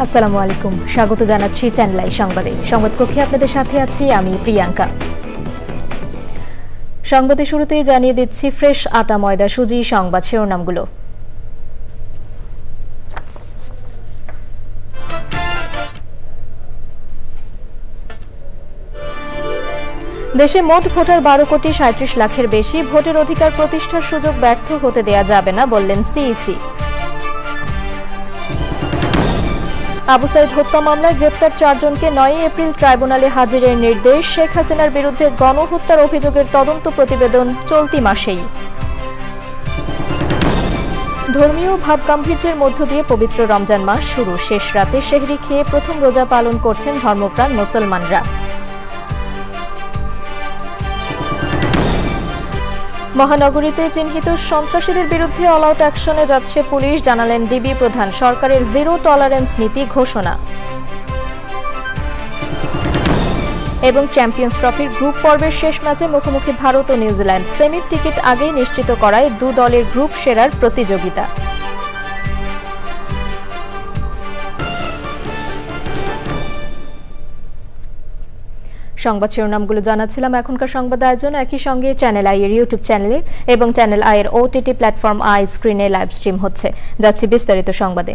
আসসালামু আলাইকুম, স্বাগত জানাচ্ছি চ্যানেল আই সংবাদে। সংবাদ কক্ষে আপনাদের সাথে আছি আমি প্রিয়াঙ্কা। সংবাদে শুরুতেই জানিয়ে দিচ্ছি ফ্রেশ আটা ময়দা সুজি সংবাদ শিরোনামগুলো। দেশে মোট ভোটার 12 কোটি 37 লাখের বেশি, ভোটের অধিকার প্রতিষ্ঠার সুযোগ ব্যর্থ হতে দেয়া যাবে না বললেন সিইসি। আবু সাইদ হত্যা মামলায় গ্রেপ্তার 4 জনকে 9 এপ্রিল ট্রাইব্যুনালে হাজিরের নির্দেশ। শেখ হাসিনার বিরুদ্ধে গণহত্যার অভিযোগের তদন্ত প্রতিবেদন চলতি মাসেই। ধর্মীয় ভাবগাম্ভীর্যের মধ্য দিয়ে পবিত্র রমজান মাস শুরু, শেষ রাতে সেহরি খেয়ে প্রথম রোজা পালন করছেন ধর্মপ্রাণ মুসলমানরা। মহানগরীতে চিহ্নিত সন্ত্রাসীদের বিরুদ্ধে অল আউট অ্যাকশনে যাচ্ছে পুলিশ, জানালেন ডিবি প্রধান। সরকারের জিরো টলারেন্স নীতি ঘোষণা। এবং চ্যাম্পিয়ন্স ট্রফির গ্রুপ পর্বের শেষ ম্যাচে মুখোমুখি ভারত ও নিউজিল্যান্ড। সেমির টিকিট আগেই নিশ্চিত করায় 2 দলের গ্রুপ সেরার প্রতিযোগিতা। সংবাদ শিরোনামগুলো জানাচ্ছিলাম। এখনকার সংবাদ আয়োজন একই সঙ্গে চ্যানেল আই এর ইউটিউব চ্যানেলে এবং চ্যানেল আই এর ওটিটি প্ল্যাটফর্ম আই স্ক্রিনে লাইভ স্ট্রিম হচ্ছে। যাচ্ছি বিস্তারিত সংবাদে।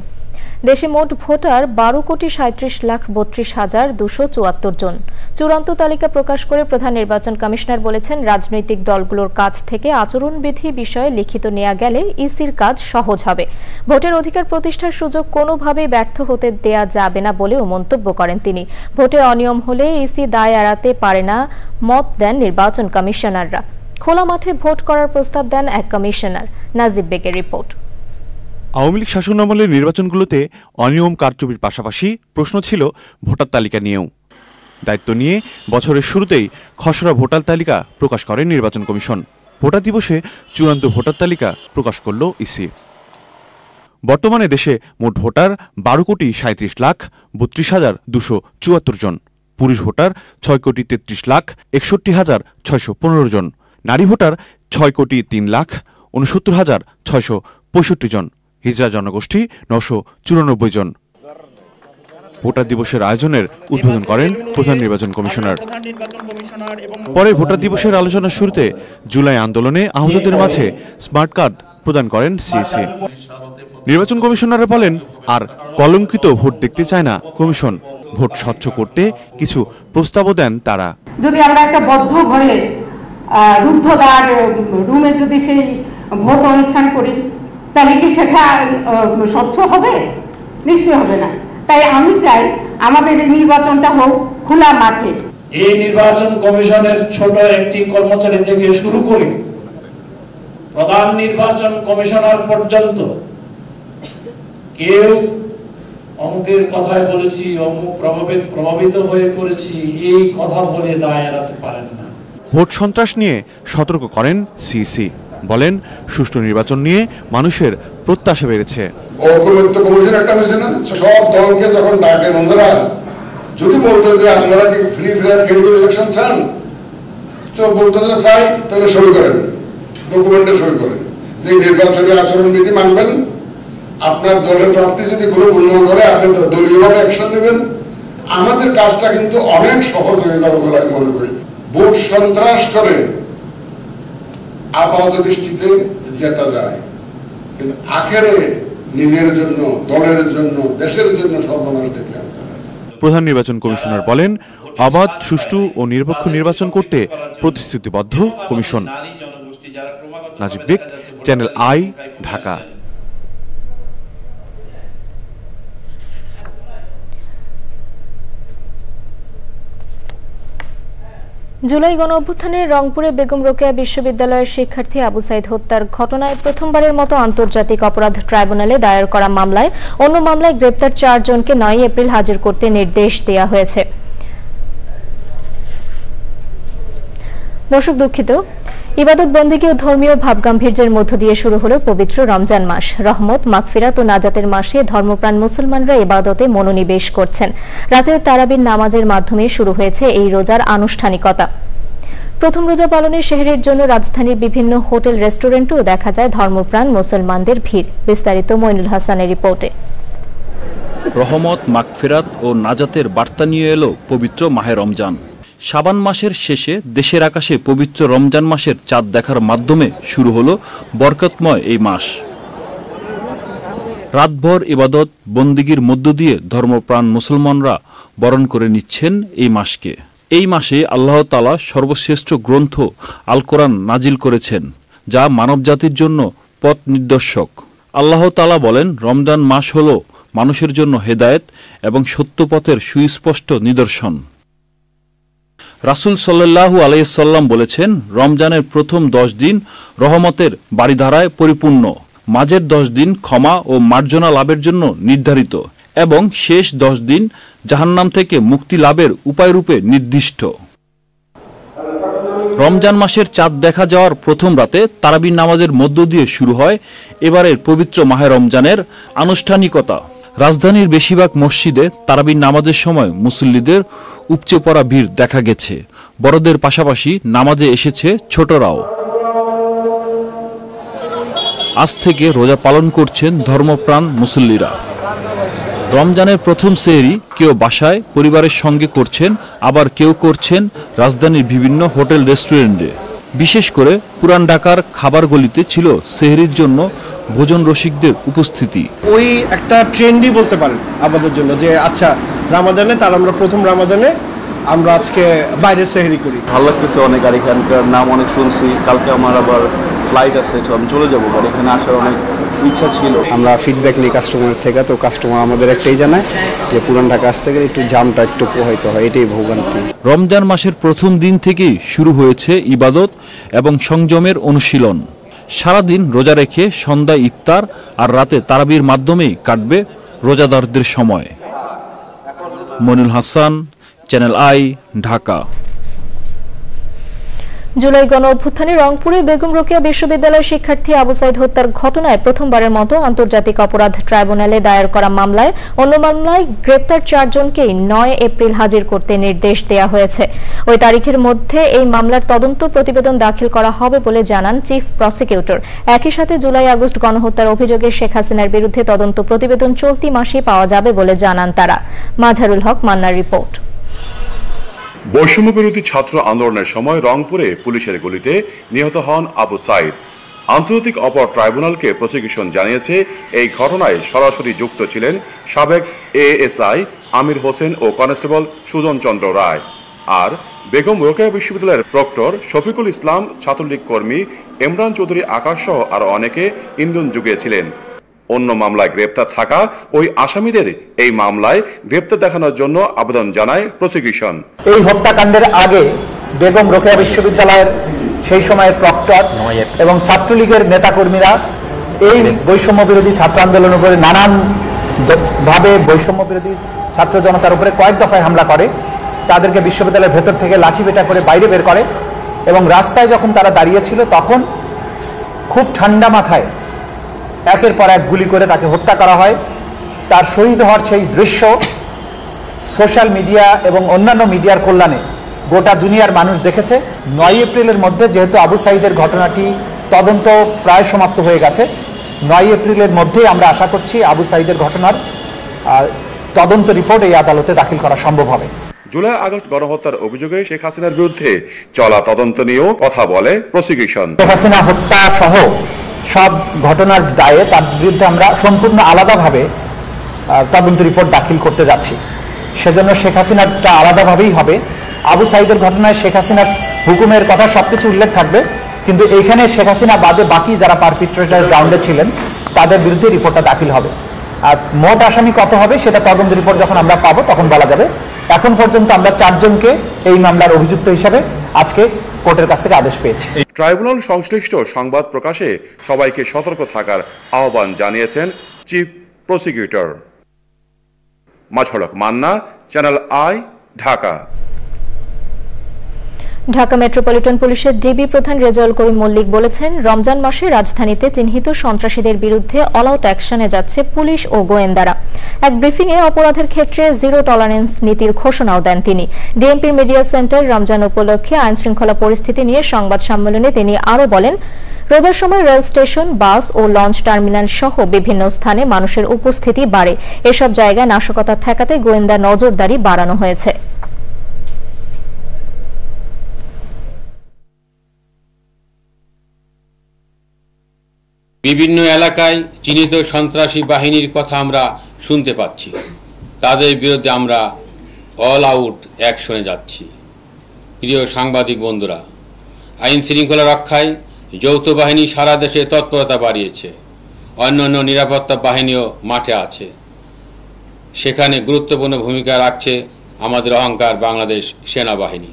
দেশে মোট ভোটার 12 কোটি 37 লাখ 32 হাজার 274 জন। চূড়ান্ত তালিকা প্রকাশ করে প্রধান নির্বাচন কমিশনার বলেছেন, রাজনৈতিক দলগুলোর কাছ থেকে আচরণবিধি বিষয়ে লিখিত নেওয়া গেলে ইসির কাজ সহজ হবে। ভোটের অধিকার প্রতিষ্ঠার সুযোগ কোনোভাবেই ব্যর্থ হতে দেয়া যাবে না বলেও মন্তব্য করেন তিনি। ভোটে অনিয়ম হলে ইসি দায় এড়াতে পারে না মত দেন নির্বাচন কমিশনাররা। খোলা মাঠে ভোট করার প্রস্তাব দেন এক কমিশনার। নাজিব বেগের রিপোর্ট। আওয়ামী লীগ শাসনামলের নির্বাচনগুলোতে অনিয়ম কারচুপির পাশাপাশি প্রশ্ন ছিল ভোটার তালিকা নিয়েও। দায়িত্ব নিয়ে বছরের শুরুতেই খসড়া ভোটার তালিকা প্রকাশ করে নির্বাচন কমিশন। ভোটার দিবসে চূড়ান্ত ভোটার তালিকা প্রকাশ করল ইসি। বর্তমানে দেশে মোট ভোটার 12 কোটি 37 লাখ 32 হাজার 274 জন। পুরুষ ভোটার 6 কোটি 33 লাখ 61 হাজার 615 জন। নারী ভোটার 6 কোটি 3 লাখ 69 হাজার 665 জন। হিজড়া জনগোষ্ঠী 994 জন। ভোটার দিবসের আয়োজনের উদ্বোধন করেন প্রধান নির্বাচন কমিশনার। পরে ভোটার দিবসের আলোচনার শুরুতে জুলাই আন্দোলনে আহতদের মাঝে স্মার্ট কার্ড প্রদান করেন সিইসি। নির্বাচন কমিশনাররা বলেন, আর কলঙ্কিত ভোট দেখতে চায় না কমিশন। ভোট স্বচ্ছ করতে কিছু প্রস্তাবও দেন তারা। যদি আমরা একটা বদ্ধ ঘরে রুদ্ধদ্বার রুমে যদি সেই ভোট অনুষ্ঠান করি, তাহলে কি সেটা স্বচ্ছ হবে? নিশ্চয় হবে না। তাই আমি চাই আমাদের এই নির্বাচনটা হোক খোলা মাঠে। এই নির্বাচন কমিশনের ছোট একটি কর্মচারী থেকে শুরু করে প্রধান নির্বাচন কমিশনার পর্যন্ত কেউ অমুকের কথায় বলেছি, অমুক প্রভাবিত হয়ে করেছি, এই কথা বলে দায় এড়াতে পারেন না। ভোট সন্ত্রাস নিয়ে সতর্ক করেন সিইসি। বলেন, সুষ্ঠু নির্বাচন নিয়ে মানুষের প্রত্যাশা বেড়েছে। ঐক্যমত্য কমিশন একটা হয়েছে না, সব দলকে যখন ডাকেন ওনারা যদি বলতে যে আপনারা কি ফ্রি ফেয়ার ক্যান্ডিডেট ইলেকশন চান, তো বলতে যে চাই, তাহলে সই করেন, ডকুমেন্টে সই করেন যে নির্বাচনী আচরণবিধি মানবেন। আপনার দলের প্রার্থী যদি কোনো উন্নয়ন করে আপনি দলীয়ভাবে অ্যাকশন নেবেন। আমাদের কাজটা কিন্তু অনেক সহজ হয়ে যাবে বলে আমি মনে করি। ভোট সন্ত্রাস করে আপাত দৃষ্টিতে জেতা যায়, কিন্তু আখেরে নিজের জন্য, দলের জন্য, দেশের জন্য সর্বনাশ ডেকে আনতে হয়। প্রধান নির্বাচন কমিশনার বলেন, অবাধ, সুষ্ঠু ও নিরপেক্ষ নির্বাচন করতে প্রতিশ্রুতিবদ্ধ কমিশন। Nazib Beg, channel I, Dhaka. July গণঅভ্যুত্থানে রংপুরে বেগম রোকেয়া বিশ্ববিদ্যালয়ের শিক্ষার্থী আবু সাইদ হত্যার ঘটনায় প্রথমবারের মতো আন্তর্জাতিক অপরাধ ট্রাইব্যুনালে দায়ের করা মামলায় অন্য মামলায় গ্রেপ্তার 4 জনকে 9 এপ্রিল হাজির করতে নির্দেশ দেওয়া হয়েছে। দর্শক দুঃখিত, ইবাদত বন্দেগী ও ধর্মীয় ভাবগাম্ভীর্যের মধ্য দিয়ে শুরু হলো পবিত্র রমজান মাস। রহমত, মাগফিরাত ও নাজাতের মাসে ধর্মপ্রাণ মুসলমানরা ইবাদতে মনোনিবেশ করছেন। রাতের তারাবির নামাজের মাধ্যমে শুরু হয়েছে এই রোজার আনুষ্ঠানিকতা। প্রথম রোজা পালনে সেহরির জন্য রাজধানীর বিভিন্ন হোটেল রেস্টুরেন্টেও দেখা যায় ধর্মপ্রাণ মুসলমানদের ভিড়। বিস্তারিত মইনুল হাসানের রিপোর্টে। রহমত, মাগফিরাত ও নাজাতের বার্তা নিয়ে এলো পবিত্র মাহে রমজান। শাবান মাসের শেষে দেশের আকাশে পবিত্র রমজান মাসের চাঁদ দেখার মাধ্যমে শুরু হলো বরকতময় এই মাস। রাতভর ইবাদত বন্দিগির মধ্য দিয়ে ধর্মপ্রাণ মুসলমানরা বরণ করে নিচ্ছেন এই মাসকে। এই মাসে আল্লাহ তাআলা সর্বশ্রেষ্ঠ গ্রন্থ আল কোরআন নাজিল করেছেন, যা মানবজাতির জন্য পথ নির্দেশক। আল্লাহ তাআলা বলেন, রমজান মাস হল মানুষের জন্য হেদায়েত এবং সত্যপথের সুস্পষ্ট নিদর্শন। রাসূল সাল্লাল্লাহু আলাইহি সাল্লাম বলেছেন, রমজানের প্রথম 10 দিন রহমতের বাড়িধারায় পরিপূর্ণ, মাঝের 10 দিন ক্ষমা ও মার্জনা লাভের জন্য নির্ধারিত এবং শেষ 10 দিন জাহান্নাম থেকে মুক্তি লাভের উপায়রূপে নির্দিষ্ট। রমজান মাসের চাঁদ দেখা যাওয়ার প্রথম রাতে তারাবির নামাজের মধ্য দিয়ে শুরু হয় এবারের পবিত্র মাহে রমজানের আনুষ্ঠানিকতা। রাজধানীর বেশিরভাগ মসজিদে তারাবির নামাজের সময় মুসল্লিদের উপচে পড়া ভিড় দেখা গেছে। বড়দের পাশাপাশি নামাজে এসেছে ছোটরাও। আজ থেকে রোজা পালন করছেন ধর্মপ্রাণ মুসল্লিরা। রমজানের প্রথম সেহরি কেউ বাসায় পরিবারের সঙ্গে করছেন, আবার কেউ করছেন রাজধানীর বিভিন্ন হোটেল রেস্টুরেন্টে। বিশেষ করে পুরান ঢাকার খাবার গলিতে ছিল সেহরির জন্য ভোজন রসিকদের উপস্থিতি। ওই একটা ট্রেন্ডই বলতে পারেন আমাদের জন্য, যে আচ্ছা রামাদানে তার আমরা প্রথম রামাদানে আমরা আজকে বাইরে সেহরি করি। ভালো লাগতেছে অনেক, আর এখানকার নাম অনেক শুনছি। কালকে আমার আবার ফ্লাইট আছে, আমি চলে যাবো, আর এখানে আসার অনেক ইচ্ছা ছিল। আমরা ফিডব্যাক নিই কাস্টমারের থেকে, তো কাস্টমার আমাদের একটাই জানায় যে পুরান ঢাকা আসতে গেলে একটু জামটা একটু পোহাইতে হয়, এটাই ভোগান্তি। রমজান মাসের প্রথম দিন থেকেই শুরু হয়েছে ইবাদত এবং সংযমের অনুশীলন। সারাদিন রোজা রেখে সন্ধ্যায় ইফতার আর রাতে তারাবির মাধ্যমেই কাটবে রোজাদারদের সময়। Monil Hasan, channel I, Dhaka. July গণ অভ্যুত্থানে রংপুরে বেগম রোকেয়া বিশ্ববিদ্যালয়ের শিক্ষার্থী আবু সাইদ হত্যার ঘটনায় প্রথমবারের মতো আন্তর্জাতিক অপরাধ ট্রাইব্যুনালে দায়ের করা মামলায় অন্য মামলায় গ্রেপ্তার 4 জনকেই 9 এপ্রিল হাজির করতে নির্দেশ দেওয়া হয়েছে। ওই তারিখের মধ্যে এই মামলার তদন্ত প্রতিবেদন দাখিল করা হবে বলে জানান চিফ প্রসিকিউটর। একই সাথে জুলাই আগস্ট গণহত্যার অভিযোগে শেখ হাসিনার বিরুদ্ধে তদন্ত প্রতিবেদন চলতি মাসে পাওয়া যাবে বলে জানান তারা। মাঝারুল হক মান্নার রিপোর্ট। বৈষম্য বিরোধী ছাত্র আন্দোলনের সময় রংপুরে পুলিশের গুলিতে নিহত হন আবু সাইদ। আন্তর্জাতিক অপরাধ ট্রাইব্যুনালকে প্রসিকিউশন জানিয়েছে, এই ঘটনায় সরাসরি যুক্ত ছিলেন সাবেক এএসআই আমির হোসেন ও কনস্টেবল সুজন চন্দ্র রায়। আর বেগম রোকেয়া বিশ্ববিদ্যালয়ের প্রক্টর শফিকুল ইসলাম, ছাত্রলীগ কর্মী ইমরান চৌধুরী আকাশ সহ আরো অনেকে ইন্ধন জুগিয়েছিলেন। অন্য মামলায় গ্রেপ্তার থাকা ওই আসামিদের এই মামলায় গ্রেপ্তার দেখানোর জন্য আবেদন জানায় প্রসিকিউশন। এই হত্যাকাণ্ডের আগে বেগম রোকেয়া বিশ্ববিদ্যালয়ের সেই সময়ের প্রক্টর এবং ছাত্রলীগের নেতাকর্মীরা এই বৈষম্য বিরোধী ছাত্র আন্দোলনের উপরে নানান ভাবে বৈষম্য বিরোধী ছাত্র জনতার উপরে কয়েক দফায় হামলা করে, তাদেরকে বিশ্ববিদ্যালয়ের ভেতর থেকে লাঠিপেটা করে বাইরে বের করে এবং রাস্তায় যখন তারা দাঁড়িয়েছিল তখন খুব ঠান্ডা মাথায় একের পর এক গুলি করে তাকে হত্যা করা হয়। তার শহীদ হওয়ার সেই দৃশ্য সোশ্যাল মিডিয়া এবং অন্যান্য মিডিয়ার কল্যাণে গোটা দুনিয়ার মানুষ দেখেছে। 9 এপ্রিলের মধ্যে যেহেতু আবু সাইদের ঘটনাটি তদন্ত প্রায় সমাপ্ত হয়ে গেছে, 9 এপ্রিলের মধ্যেই আমরা আশা করছি আবু সাইদের ঘটনার তদন্ত রিপোর্ট এই আদালতে দাখিল করা সম্ভব হবে। জুলাই আগস্ট গণহত্যার অভিযোগে শেখ হাসিনার বিরুদ্ধে চলা তদন্ত নিয়েও কথা বলে প্রসিকিউশন। শেখ হাসিনা হত্যা সহ সব ঘটনার দায়ে তার বিরুদ্ধে আমরা সম্পূর্ণ আলাদাভাবে তদন্ত রিপোর্ট দাখিল করতে যাচ্ছি। সেজন্য শেখ হাসিনারটা আলাদাভাবেই হবে। আবু সাইদের ঘটনায় শেখ হাসিনার হুকুমের কথা সবকিছু উল্লেখ থাকবে, কিন্তু এইখানে শেখ হাসিনা বাদে বাকি যারা পারপিট্রেটর গ্রাউন্ডে ছিলেন তাদের বিরুদ্ধে রিপোর্টটা দাখিল হবে। আর মোট আসামি কত হবে সেটা তদন্ত রিপোর্ট যখন আমরা পাবো তখন বলা যাবে। এখন পর্যন্ত আমরা 4 জনকে এই মামলার অভিযুক্ত হিসাবে আজকে কোর্টের কাছ থেকে আদেশ পেয়েছি। ট্রাইব্যুনাল সংশ্লিষ্ট সংবাদ প্রকাশে সবাইকে সতর্ক থাকার আহ্বান জানিয়েছেন চিফ প্রসিকিউটর। মাঝহলক Manna, channel I, Dhaka. Dhaka metropolitan পুলিশের ডিবি প্রধান রেজাউল করিম মল্লিক বলেছেন, রমজান মাসে রাজধানীতে চিহ্নিত সন্ত্রাসীদের বিরুদ্ধে অল আউট অ্যাকশনে যাচ্ছে পুলিশ ও গোয়েন্দারা। এক ব্রিফিংয়ে অপরাধের ক্ষেত্রে জিরো টলারেন্স নীতির ঘোষণাও দেন তিনি। ডিএমপির মিডিয়া সেন্টার রমজান উপলক্ষে আইন শৃঙ্খলা পরিস্থিতি নিয়ে সংবাদ সম্মেলনে তিনি আরও বলেন, রোজার সময় রেল স্টেশন, বাস ও লঞ্চ টার্মিনাল সহ বিভিন্ন স্থানে মানুষের উপস্থিতি বাড়ে। এসব জায়গায় নাশকতা ঠেকাতে গোয়েন্দা নজরদারি বাড়ানো হয়েছে। বিভিন্ন এলাকায় চিহ্নিত সন্ত্রাসী বাহিনীর কথা আমরা শুনতে পাচ্ছি। তাদের বিরুদ্ধে আমরা অল আউট অ্যাকশনে যাচ্ছি। প্রিয় সাংবাদিক বন্ধুরা, আইন শৃঙ্খলা রক্ষায় যৌথ বাহিনী সারা দেশে তৎপরতা বাড়িয়েছে। অন্যান্য নিরাপত্তা বাহিনীও মাঠে আছে। সেখানে গুরুত্বপূর্ণ ভূমিকা রাখছে আমাদের অহংকার বাংলাদেশ সেনাবাহিনী।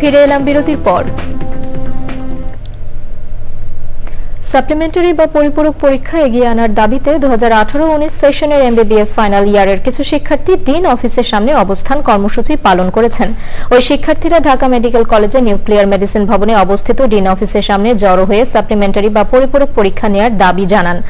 ফিরে এলাম বিরতির পর। সাপ্লিমেন্টারি বা পরিপূরক পরীক্ষা এগিয়ে আনার দাবিতে 2018-19 সেশনের এমবিবিএস ফাইনাল ইয়ারের কিছু শিক্ষার্থী ডিন অফিসের সামনে অবস্থান কর্মসূচি পালন করেছেন। ওই শিক্ষার্থীরা ঢাকা মেডিকেল কলেজে নিউক্লিয়ার মেডিসিন ভবনে অবস্থিত ডিন অফিসের সামনে জড়ো হয়ে সাপ্লিমেন্টারি বা পরিপূরক পরীক্ষা নেওয়ার দাবি জানান।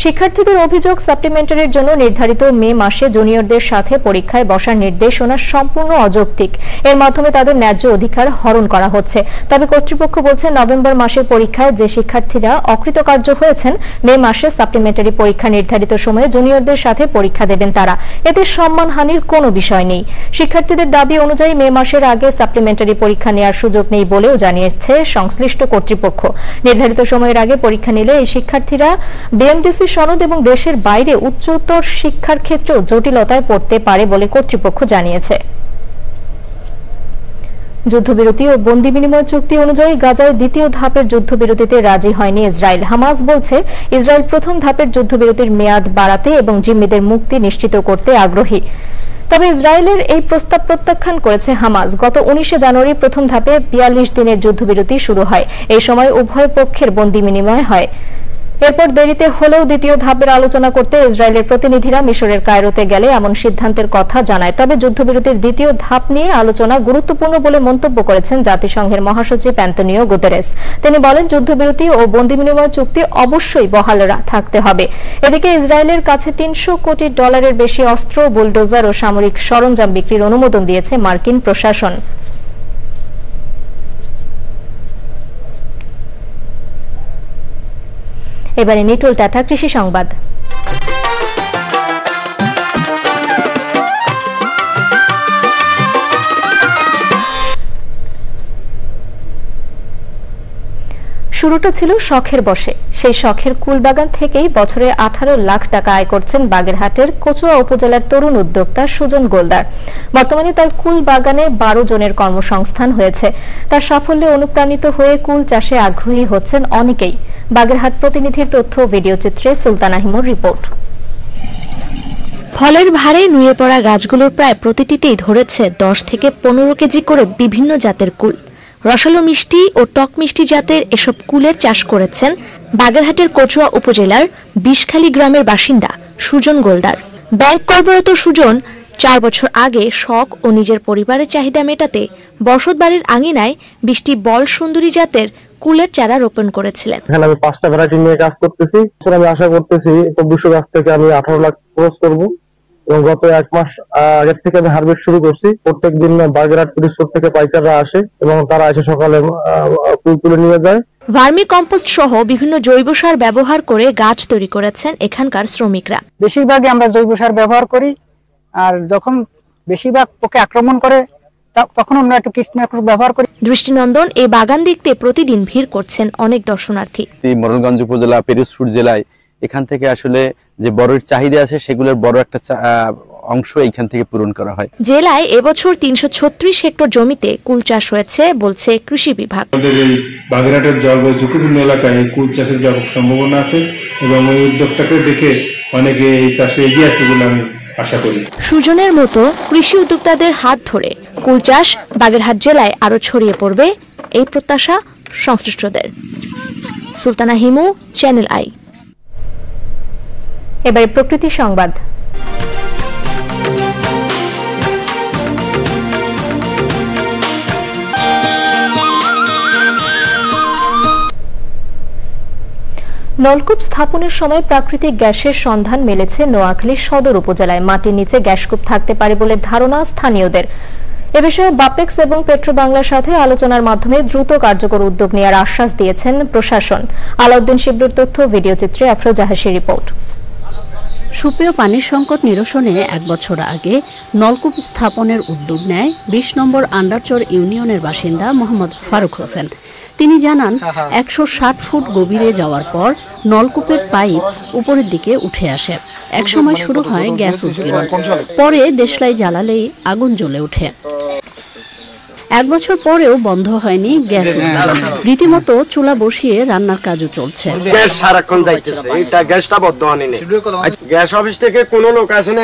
শিক্ষার্থীদের অভিযোগ, সাপ্লিমেন্টারির জন্য নির্ধারিত মে মাসে জুনিয়রদের সাথে পরীক্ষায় বসার নির্দেশনা সম্পূর্ণ অযৌক্তিক। এর মাধ্যমে তাদের ন্যায্য অধিকার হরণ করা হচ্ছে। তবে কর্তৃপক্ষ বলছে, নভেম্বর মাসের পরীক্ষায় যে শিক্ষার্থীরা অকৃতকার্য হয়েছেন, মে মাসে সাপ্লিমেন্টারি পরীক্ষা নির্ধারিত সময়ে জুনিয়রদের সাথে পরীক্ষা দেবেন তারা। এতে সম্মানহানির কোনো বিষয় নেই। শিক্ষার্থীদের দাবি অনুযায়ী মে মাসের আগে সাপ্লিমেন্টারি পরীক্ষা নেওয়ার সুযোগ নেই বলেও জানিয়েছে সংশ্লিষ্ট কর্তৃপক্ষ। নির্ধারিত সময়ের আগে পরীক্ষা নিলে এই শিক্ষার্থীরা বিএমডিসি সনদ এবং দেশের বাইরে উচ্চতর শিক্ষার ক্ষেত্রেও জটিলতায় পড়তে পারে বলে কর্তৃপক্ষ জানিয়েছে। যুদ্ধবিরতি ও বন্দি বিনিময় চুক্তি অনুযায়ী গাজায় দ্বিতীয় ধাপের যুদ্ধবিরতিতে রাজি হয়নি ইসরায়েল। হামাস বলছে, ইসরায়েল প্রথম ধাপের যুদ্ধবিরতির মেয়াদ বাড়াতে এবং জিম্মিদের মুক্তি নিশ্চিত করতে আগ্রহী। তবে ইসরায়েলের এই প্রস্তাব প্রত্যাখ্যান করেছে হামাস। গত 19 জানুয়ারি প্রথম ধাপে 42 দিনের যুদ্ধবিরতি শুরু হয়। এই সময় উভয় পক্ষের বন্দি বিনিময় হয়। এরপর দেরিতে হলেও দ্বিতীয় ধাপের আলোচনা করতে ইসরায়েলের প্রতিনিধিরা মিশরের কায়রোতে গেলে এমন সিদ্ধান্তের কথা জানায়। তবে যুদ্ধবিরতির দ্বিতীয় ধাপ নিয়ে আলোচনা গুরুত্বপূর্ণ বলে মন্তব্য করেছেন জাতিসংঘের মহাসচিব অ্যান্তোনিও গুতেরেস। তিনি বলেন, যুদ্ধবিরতি ও বন্দি বিনিময় চুক্তি অবশ্যই বহাল থাকতে হবে। এদিকে ইসরায়েলের কাছে $300 কোটি বেশি অস্ত্র, বুলডোজার ও সামরিক সরঞ্জাম বিক্রির অনুমোদন দিয়েছে মার্কিন প্রশাসন। এবারে নিটোল টাটা কৃষি সংবাদ। শুরুটা ছিল শখের বশে। সেই শখের কুলবাগান থেকেই বছরে 18 লাখ টাকা আয় করছেন বাগেরহাটের কচুয়া উপজেলার তরুণ উদ্যোক্তা সুজন গোলদার। বর্তমানে তার কুল বাগানে 12 জনের কর্মসংস্থান হয়েছে। তার সাফল্যে অনুপ্রাণিত হয়ে কুল চাষে আগ্রহী হচ্ছেন অনেকেই। বাগেরহাট প্রতিনিধির তথ্য ভিডিও চিত্রে সুলতানা হিমুর রিপোর্ট। ফলের ভারে নুয়ে পড়া গাছগুলোর প্রায় প্রতিটিতেই ধরেছে 10 থেকে 15 কেজি করে বিভিন্ন জাতের কুল। রসালো মিষ্টি ও টক মিষ্টি জাতের এসব কুলের চাষ করেছেন বাগেরহাটের কচুয়া উপজেলার বিষখালী গ্রামের বাসিন্দা সুজন গোলদার। ব্যাংক কর্মরত সুজন 4 বছর আগে শখ ও নিজের পরিবারের চাহিদা মেটাতে বসতবাড়ির আঙিনায় 20টি বল সুন্দরী জাতের কুলের চারা রোপণ করেছিলেন। এখানে আমি 5টা ভ্যারাইটি নিয়ে কাজ করতেছি। আমি আশা করতেছি 2400 গাছ থেকে আমি 18 লাখ ক্রস করব এবং গত 1 মাস আগের থেকে আমি হারভেস্ট শুরু করছি। প্রত্যেকদিন বাগেরহাট পুলিশপুর থেকে পাইকাররা আসে এবং তারা এসে সকালে কুল তুলে নিয়ে যায়। ভার্মি কম্পোস্ট সহ বিভিন্ন জৈব সার ব্যবহার করে গাছ তৈরি করেছেন এখানকার শ্রমিকরা। বেশিরভাগই আমরা জৈব সার ব্যবহার করি, আর যখন বেশিরভাগ পোকা আক্রমণ করে তখন আমরা একটু কীটনাশক ব্যবহার করি। দৃষ্টিনন্দন এই বাগান দেখতে প্রতিদিন ভিড় করছেন অনেক দর্শনার্থী। মোড়েলগঞ্জ উপজেলা পিরোজপুর জেলায় এখান থেকে আসলে যে বড়ের চাহিদা আছে সেগুলোর বড় একটা অংশ এখান থেকে পূরণ করা হয়। জেলায় এবছর 336 হেক্টর জমিতে কুল চাষ হয়েছে বলছে কৃষি বিভাগ। আমাদের এই বাগেরহাটের জলবায়ু ঝুঁকিপূর্ণ এলাকায় কুল চাষের ব্যাপক সম্ভাবনা আছে এবং ওই উদ্যোক্তাকে দেখে অনেকে এই চাষে এগিয়ে আসবে বলে আমি আশা করি। সুজনের মতো কৃষি উদ্যোক্তাদের হাত ধরে কুল চাষ বাগেরহাট জেলায় আরো ছড়িয়ে পড়বে এই প্রত্যাশা সংশ্লিষ্টদের। Sultana Himu, channel I. এবারে প্রকৃতি সংবাদ। নলকূপ স্থাপনের সময় প্রাকৃতিক গ্যাসের সন্ধান মিলেছে নোয়াখালী সদর উপজেলায়। মাটির নিচে গ্যাসকূপ থাকতে পারে বলে ধারণা স্থানীয়দের। এ বিষয়ে বাপেক্স এবং পেট্রোবাংলার সাথে আলোচনার মাধ্যমে দ্রুত কার্যকর উদ্যোগ নেওয়ার আশ্বাস দিয়েছেন প্রশাসন। আলাউদ্দিন শিবলুর তথ্য, ভিডিও চিত্রে আফরোজ জাহাসির রিপোর্ট। সুপেয় পানির সংকট নিরসনে 1 বছর আগে নলকূপ স্থাপনের উদ্যোগ নেয় 20 নম্বর আন্ডারচর ইউনিয়নের বাসিন্দা মোহাম্মদ ফারুক হোসেন। তিনি জানান 160 ফুট গভীরে যাওয়ার পর নলকূপের পাইপ উপরের দিকে উঠে আসে। একসময় শুরু হয় গ্যাস উৎগীরণ, পরে দেশলাই জ্বালালেই আগুন জ্বলে ওঠে। 1 বছর পরেও বন্ধ হয়নি গ্যাস উৎপাদন। রীতিমতো চুলা বসিয়ে রান্নার কাজও চলছে। গ্যাস সারাক্ষণ যাইতেছে, এটা গ্যাসটা বন্ধ হয়নি। গ্যাস অফিস থেকে কোনো লোক আসে না,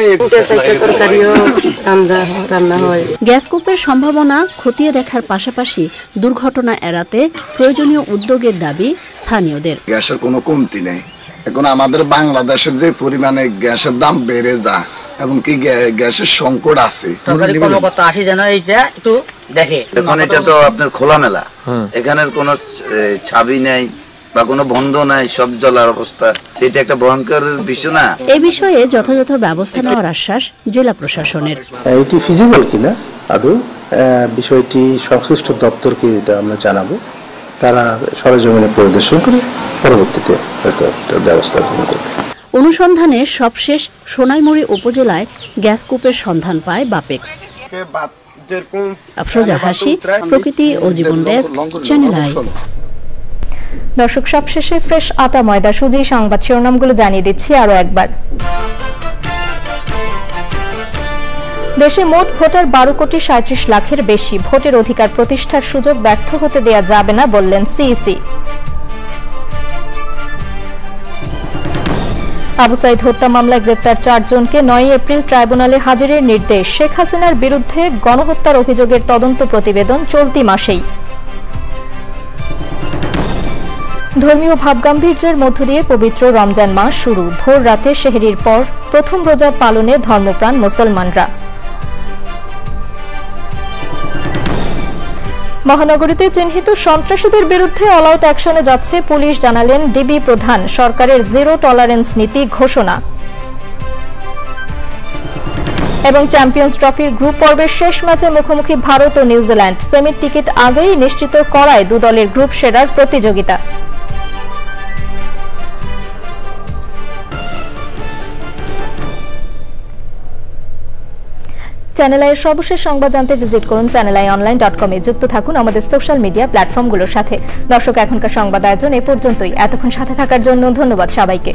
রান্না হয়। গ্যাসকূপের সম্ভাবনা খতিয়ে দেখার পাশাপাশি দুর্ঘটনা এড়াতে প্রয়োজনীয় উদ্যোগের দাবি স্থানীয়দের। গ্যাসের কোনো কমতি নেই। এখন আমাদের বাংলাদেশের যে পরিমাণে গ্যাসের দাম বেড়ে যায় এবং কি গ্যাসের সংকট আছে, সরকারি কর্মকর্তা আসি যেন এইটা একটু দেখে। এখন এটা তো আপনার খোলামেলা, এখানের কোনো ছাবি নেই বা কোনো বন্ধ নাই, সব জ্বলার অবস্থা। এটা একটা ভয়ঙ্কর বিষয় না? এই বিষয়ে যথাযথ ব্যবস্থা নেওয়ার আশ্বাস জেলা প্রশাসনের। এটি ফিজিবল কিনা আদৌ বিষয়টি সংশ্লিষ্ট দপ্তরকে এটা আমরা জানাবো। তারা সরেজমিনে পরিদর্শন করে পরবর্তীতে হয়তো ব্যবস্থা গ্রহণ করবে। অনুসন্ধানে সবশেষ সোনাইমুড়ি উপজেলায় গ্যাসকূপের সন্ধান পায় বাপেক্স। আফরোজা হাসি, প্রকৃতি ও জীবন ডেস্ক, চ্যানেল আই। দর্শক, সবশেষে ফ্রেশ আটা ময়দা সুজি সংবাদ শিরোনামগুলো জানিয়ে দিচ্ছি আরো একবার। দেশে মোট ভোটার 12,37,00,000-এর বেশি। ভোটের অধিকার প্রতিষ্ঠার সুযোগ ব্যর্থ হতে দেয়া যাবে না বললেন সিইসি। আবু সাইদ হত্যা মামলায় গ্রেপ্তার 4 জনকে 9 এপ্রিল ট্রাইব্যুনালে হাজিরের নির্দেশ। শেখ হাসিনার বিরুদ্ধে গণহত্যার অভিযোগের তদন্ত প্রতিবেদন চলতি মাসেই। ধর্মীয় ভাবগাম্ভীর্যের মধ্য দিয়ে পবিত্র রমজান মাস শুরু। ভোর রাতে সেহরির পর প্রথম রোজা পালনে ধর্মপ্রাণ মুসলমানরা। মহানগরীতে চিহ্নিত সন্ত্রাসীদের বিরুদ্ধে অল আউট অ্যাকশনে যাচ্ছে পুলিশ, জানালেন ডিবি প্রধান। সরকারের জিরো টলারেন্স নীতি ঘোষণা। এবং চ্যাম্পিয়ন্স ট্রফির গ্রুপ পর্বের শেষ ম্যাচে মুখোমুখি ভারত ও নিউজিল্যান্ড। সেমির টিকিট আগেই নিশ্চিত করায় 2 দলের গ্রুপ সেরার প্রতিযোগিতা। চ্যানেল আইয়ের সর্বশেষ সংবাদ জানতে ভিজিট করুন channelionline.com এ। যুক্ত থাকুন আমাদের সোশ্যাল মিডিয়া প্ল্যাটফর্মগুলোর সাথে। দর্শক, এখনকার সংবাদ আয়োজন এ পর্যন্তই। এতক্ষণ সাথে থাকার জন্য ধন্যবাদ সবাইকে।